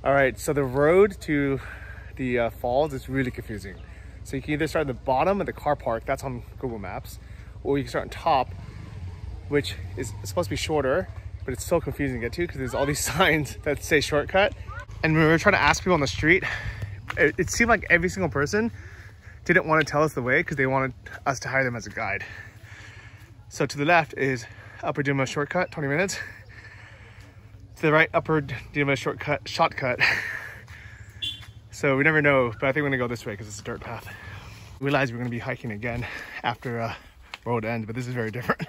All right, so the road to the falls is really confusing. So you can either start at the bottom of the car park, that's on Google Maps, or you can start on top, which is supposed to be shorter, but it's so confusing to get to because there's all these signs that say shortcut. And when we were trying to ask people on the street, it seemed like every single person didn't want to tell us the way because they wanted us to hire them as a guide. So to the left is Upper Diyaluma shortcut, 20 minutes. To the right, Upper Diyaluma shortcut. So we never know, but I think we're gonna go this way because it's a dirt path. We realized we're gonna be hiking again after road ends, but this is very different.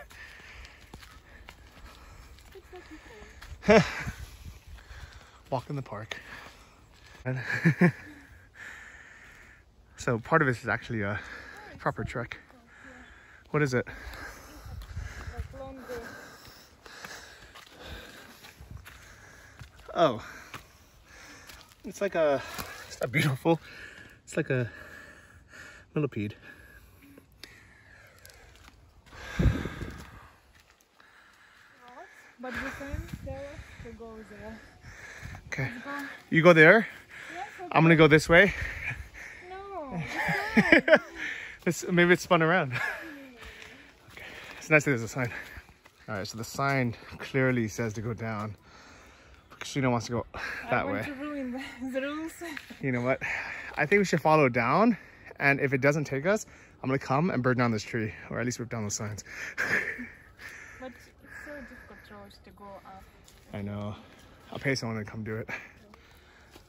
Walk in the park. So part of this is actually a proper trek. What is it? Oh, it's like a, it's not beautiful. It's like a millipede. But the same there to go there. Okay, you go there. Yes, okay. I'm gonna go this way. No, Maybe it's spun around. Okay, it's nice that there's a sign. All right, so the sign clearly says to go down. Sheena wants to go that way. I want to ruin the rules. You know what? I think we should follow down, and if it doesn't take us, I'm gonna come and burn down this tree, or at least rip down the signs. But it's so difficult roads to go up. I know. I'll pay someone to come do it.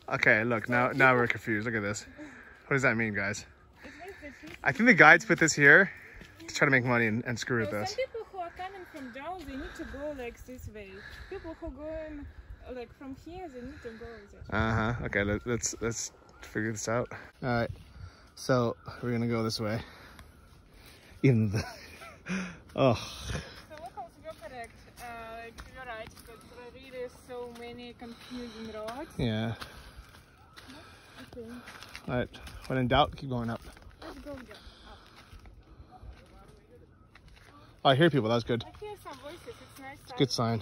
Okay, look, now we're confused. Look at this. What does that mean, guys? It means that I think the guides put this here to try to make money and screw with us. some people who are coming from down, they need to go like this way. People who go in like from here, they need to go this way. Okay, let's figure this out. All right, so we're gonna go this way. In the oh. So locals, you're correct. Like you're right, because there are really so many confusing roads. Yeah. Okay. All right. When in doubt, keep going up. Let's go there. Up. Oh, I hear people. That's good. I hear some voices. It's nice. It's a good sign.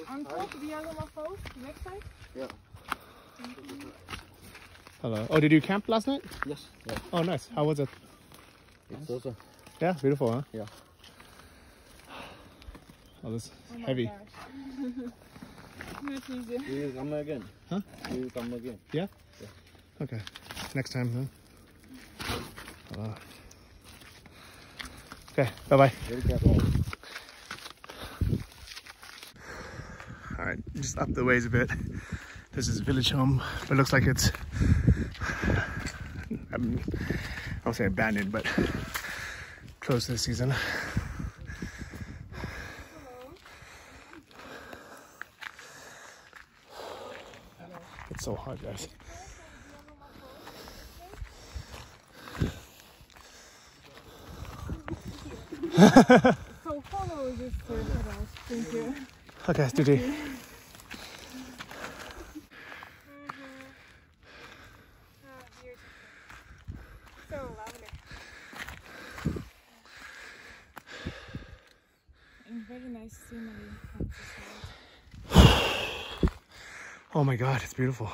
On top, Diyaluma Falls, next side? Yeah. Hello. Oh, did you camp last night? Yes. Yeah. Oh, nice. How was it? It's also. Yeah, beautiful, huh? Yeah. Oh, this is Oh my heavy. gosh. Not easy. We will come again. Huh? We will come again. Yeah? Yeah. Okay. Next time, huh? Hello. Okay, bye-bye. Very careful. All right, just up the ways a bit. This is village home, but it looks like it's, I won't say abandoned, but close to the season. It's so hot, guys. So follow this route. Thank you. Okay, Duty. So lovely. And very nice scenery on this road. Oh my God, it's beautiful.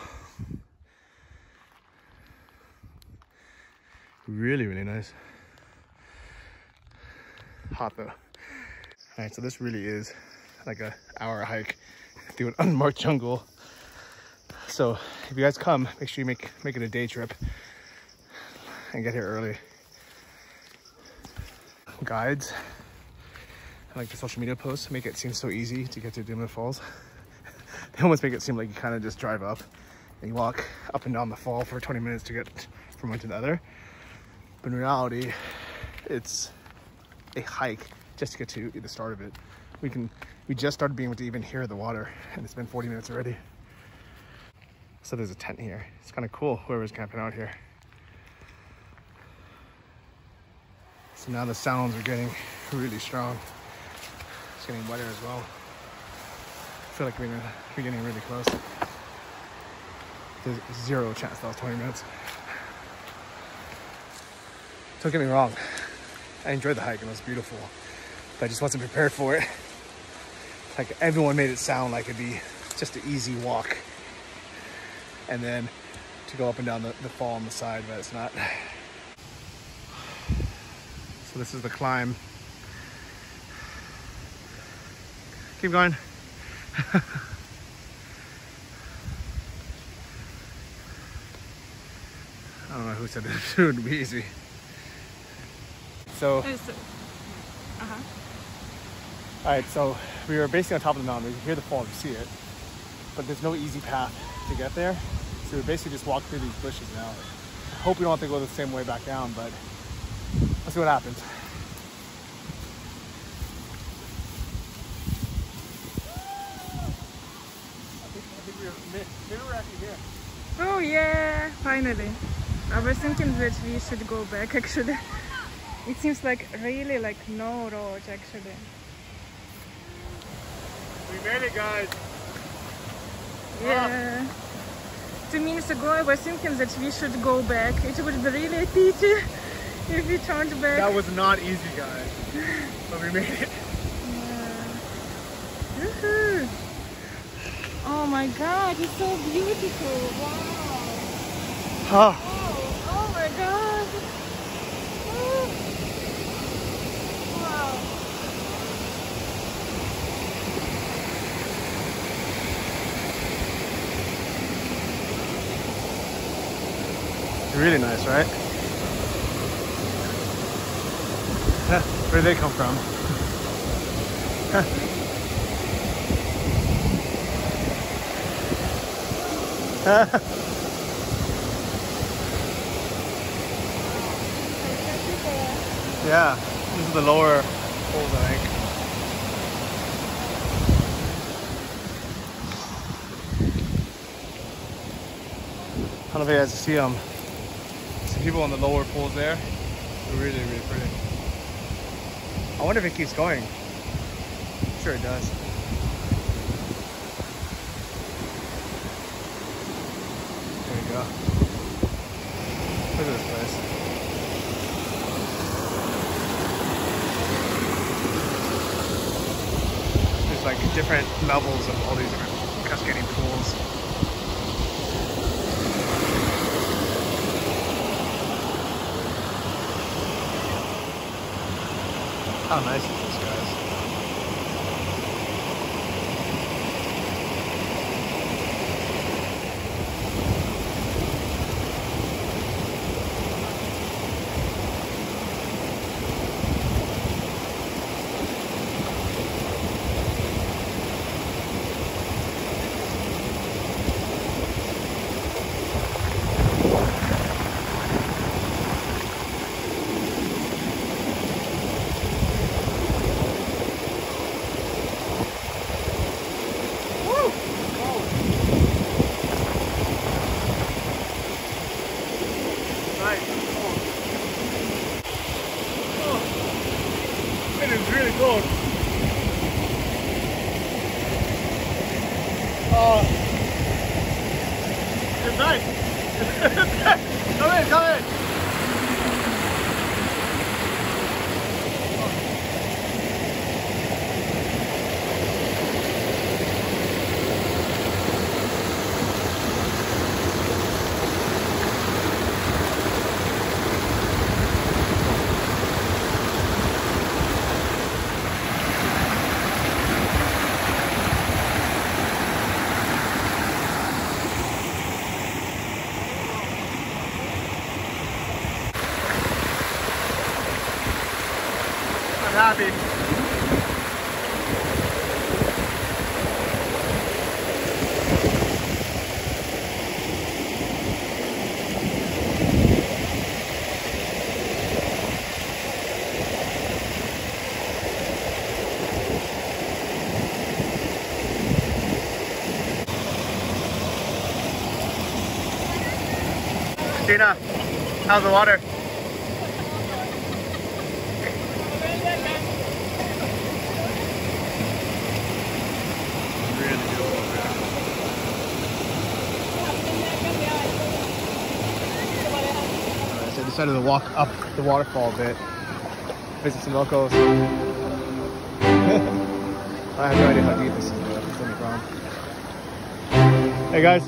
Really, really nice. Hot though. All right, so this really is like an hour hike through an unmarked jungle. So if you guys come, make sure you make it a day trip and get here early. Guides, I like the social media posts, make it seem so easy to get to Diyaluma Falls. They almost make it seem like you kind of just drive up and you walk up and down the fall for 20 minutes to get from one to the other. But in reality, it's a hike just to get to the start of it. We just started being able to even hear the water, and it's been 40 minutes already. So there's a tent here. It's kind of cool, whoever's camping out here. So now the sounds are getting really strong. It's getting wetter as well. I feel like we're getting really close. There's zero chance that was 20 minutes. Don't get me wrong. I enjoyed the hike and it was beautiful, but I just wasn't prepared for it. Like everyone made it sound like it'd be just an easy walk, and then to go up and down the fall on the side, but it's not. So this is the climb. Keep going. I don't know who said this would be easy. So, alright, so we were basically on top of the mountain. We can hear the fall, you see it, but there's no easy path to get there. So we basically just walk through these bushes now. I hope we don't have to go the same way back down, but let's see what happens. Maybe we're actually here. Oh yeah, finally. I was thinking that we should go back actually. It seems like really like no road actually. We made it, guys. Yeah. 2 minutes ago I was thinking that we should go back. It would be really a pity if we turned back. That was not easy, guys. But we made it. Yeah. Woohoo. Oh my god, it's so beautiful. Wow. Oh. Oh my god. Oh. Wow. Really nice, right? Where did they come from? Yeah, this is the lower falls, I think. I don't know if you guys see them. Some people on the lower pools there. Really, really pretty. I wonder if it keeps going. I'm sure it does. There you go. Look at this place. There's like different levels of all these different cascading pools. How nice is this, guys? It is really cold. It's nice. Come in, come in. I'm happy. Tina, how's the water? So I decided to walk up the waterfall a bit. visit some locals. I have no idea how deep this is, but it's on the ground. Hey guys.